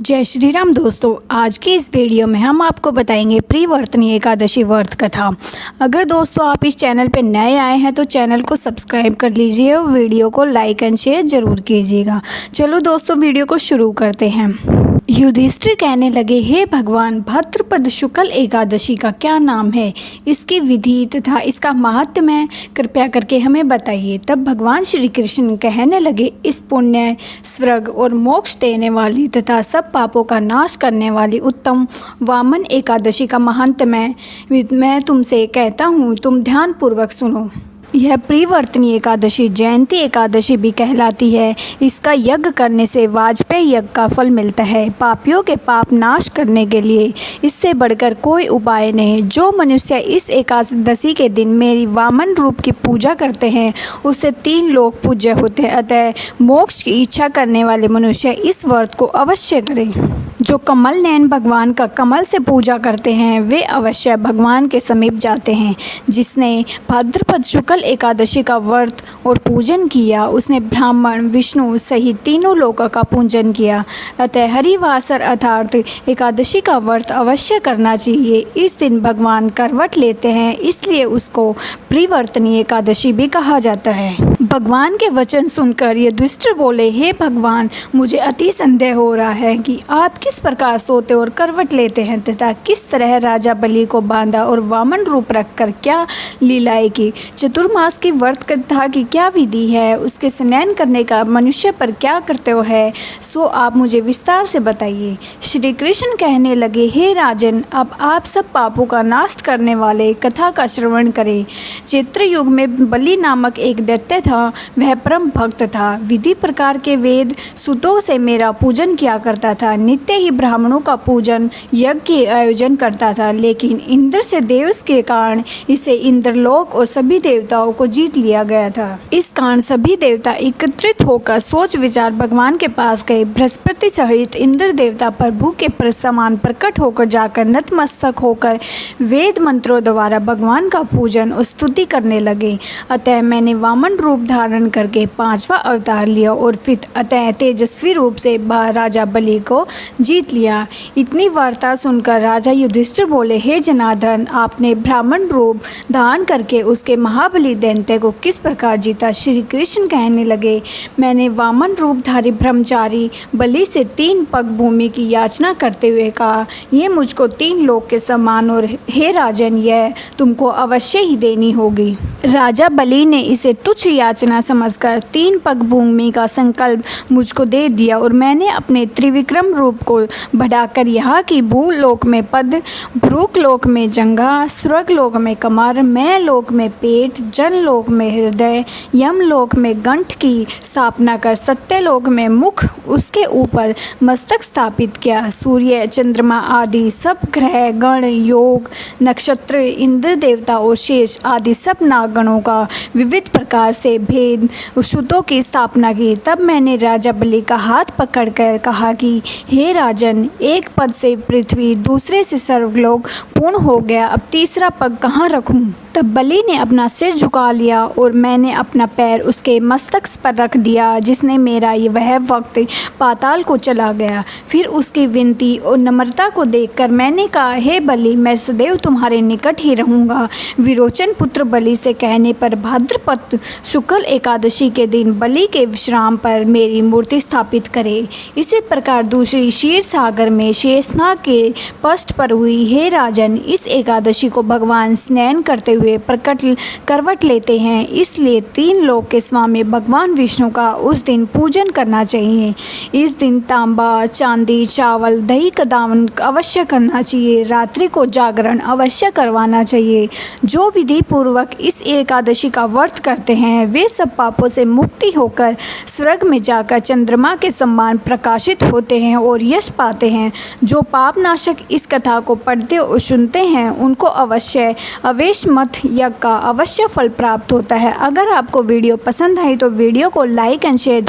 जय श्री राम दोस्तों, आज की इस वीडियो में हम आपको बताएंगे प्रिवर्तनी एकादशी व्रत कथा। अगर दोस्तों आप इस चैनल पर नए आए हैं तो चैनल को सब्सक्राइब कर लीजिए और वीडियो को लाइक एंड शेयर जरूर कीजिएगा। चलो दोस्तों वीडियो को शुरू करते हैं। युधिष्ठिर कहने लगे, हे भगवान, भाद्रपद शुक्ल एकादशी का क्या नाम है, इसकी विधि तथा इसका महात्म्य कृपया करके हमें बताइए। तब भगवान श्री कृष्ण कहने लगे, इस पुण्य, स्वर्ग और मोक्ष देने वाली तथा सब पापों का नाश करने वाली उत्तम वामन एकादशी का महात्म्य मैं तुमसे कहता हूँ, तुम ध्यान पूर्वक सुनो। यह प्रिवर्तनी एकादशी जयंती एकादशी भी कहलाती है। इसका यज्ञ करने से वाजपेय यज्ञ का फल मिलता है। पापियों के पाप नाश करने के लिए इससे बढ़कर कोई उपाय नहीं। जो मनुष्य इस एकादशी के दिन मेरी वामन रूप की पूजा करते हैं उससे 3 लोक पूज्य होते हैं। अतः मोक्ष की इच्छा करने वाले मनुष्य इस व्रत को अवश्य करें। जो कमल नयन भगवान का कमल से पूजा करते हैं वे अवश्य भगवान के समीप जाते हैं। जिसने भाद्रपद शुक्ल एकादशी का व्रत और पूजन किया उसने ब्राह्मण, विष्णु सहित 3 लोकों का पूजन किया। अतः हरिवासर अर्थात एकादशी का व्रत अवश्य करना चाहिए। इस दिन भगवान करवट लेते हैं, इसलिए उसको प्रिवर्तनी एकादशी भी कहा जाता है। भगवान के वचन सुनकर युधिष्ठिर बोले, हे भगवान, मुझे अति संदेह हो रहा है कि आप किस प्रकार सोते और करवट लेते हैं तथा किस तरह राजा बलि को बांधा और वामन रूप रखकर क्या लीलाएं की। चतुर्मास की व्रत कथा की क्या विधि है, उसके स्नान करने का मनुष्य पर क्या कर्तव्य है, सो आप मुझे विस्तार से बताइए। श्री कृष्ण कहने लगे, हे राजन, अब आप सब पापों का नाश करने वाले कथा का श्रवण करें। चैत्र युग में बलि नामक एक दैत्य था। वह परम भक्त था। विधि प्रकार के वेद सूतों से मेरा पूजन किया करता था। नित्य ही ब्राह्मणों का पूजन यज्ञ के आयोजन करता था। लेकिन इंद्र से देव के कारण इसे इंद्रलोक और सभी देवताओं को जीत लिया गया था। इस कारण सभी देवता एकत्रित होकर सोच विचार भगवान के पास गए। बृहस्पति सहित इंद्र देवता प्रभु के समान प्रकट होकर जाकर नतमस्तक होकर वेद मंत्रों द्वारा भगवान का पूजन और स्तुति करने लगे। अतः मैंने वामन रूप धारण करके 5वां अवतार लिया और फिर अतः तेजस्वी रूप से राजा बलि को जीत लिया। इतनी वार्ता सुनकर राजा युधिष्ठिर बोले, हे जनार्दन, आपने ब्राह्मण रूप धारण करके उसके महाबली दैत्य को किस प्रकार जीता। श्री कृष्ण कहने लगे, मैंने वामन रूपधारी ब्रह्मचारी बलि से 3 पग भूमि की याचना करते हुए कहा, ये मुझको 3 लोक के समान और हे राजन, यह तुमको अवश्य ही देनी होगी। राजा बलि ने इसे तुच्छ याचना समझकर 3 पग भूमि का संकल्प मुझको दे दिया और मैंने अपने त्रिविक्रम रूप को बढ़ाकर यहाँ की भूलोक में पद, भ्रूलोक में जंघा, स्वर्गलोक में कमर, मैं लोक में पेट, जनलोक में हृदय, यमलोक में कंठ की स्थापना कर सत्यलोक में मुख, उसके ऊपर मस्तक स्थापित किया। सूर्य, चंद्रमा आदि सब ग्रह, गण, योग, नक्षत्र, इंद्र देवता और शेष आदि सब नागगणों का विविध प्रकार से भेद श्रुतों की स्थापना की। तब मैंने राजा बलि का हाथ पकड़कर कहा कि हे राजन, एक पद से पृथ्वी, दूसरे से सर्वलोक पूर्ण हो गया, अब तीसरा पग कहाँ रखूं। तब बलि ने अपना सिर झुका लिया और मैंने अपना पैर उसके मस्तक पर रख दिया, जिसने मेरा वह वक्त पाताल को चला गया। फिर उसकी विनती और नम्रता को देखकर मैंने कहा, हे बलि, मैं सदैव तुम्हारे निकट ही रहूँगा। विरोचन पुत्र बलि से कहने पर भाद्रपद शुक्ल एकादशी के दिन बलि के विश्राम पर मेरी मूर्ति स्थापित करे। इसी प्रकार दूसरी क्षीर सागर में शेषनाग के पृष्ठ पर हुई। हे राजन, इस एकादशी को भगवान स्नान करते हुए प्रकट करवट लेते हैं, इसलिए 3 लोक के स्वामी भगवान विष्णु का उस दिन पूजन करना चाहिए। इस दिन तांबा, चांदी, चावल, दही का दान अवश्य करना चाहिए। रात्रि को जागरण अवश्य करवाना चाहिए। जो विधि पूर्वक इस एकादशी का व्रत करते हैं वे सब पापों से मुक्ति होकर स्वर्ग में जाकर चंद्रमा के समान प्रकाशित होते हैं और यश पाते हैं। जो पाप नाशक इस कथा को पढ़ते और सुनते हैं उनको अवश्य अवेश मत यज्ञ का अवश्य फल प्राप्त होता है। अगर आपको वीडियो पसंद आई तो वीडियो को लाइक एंड शेयर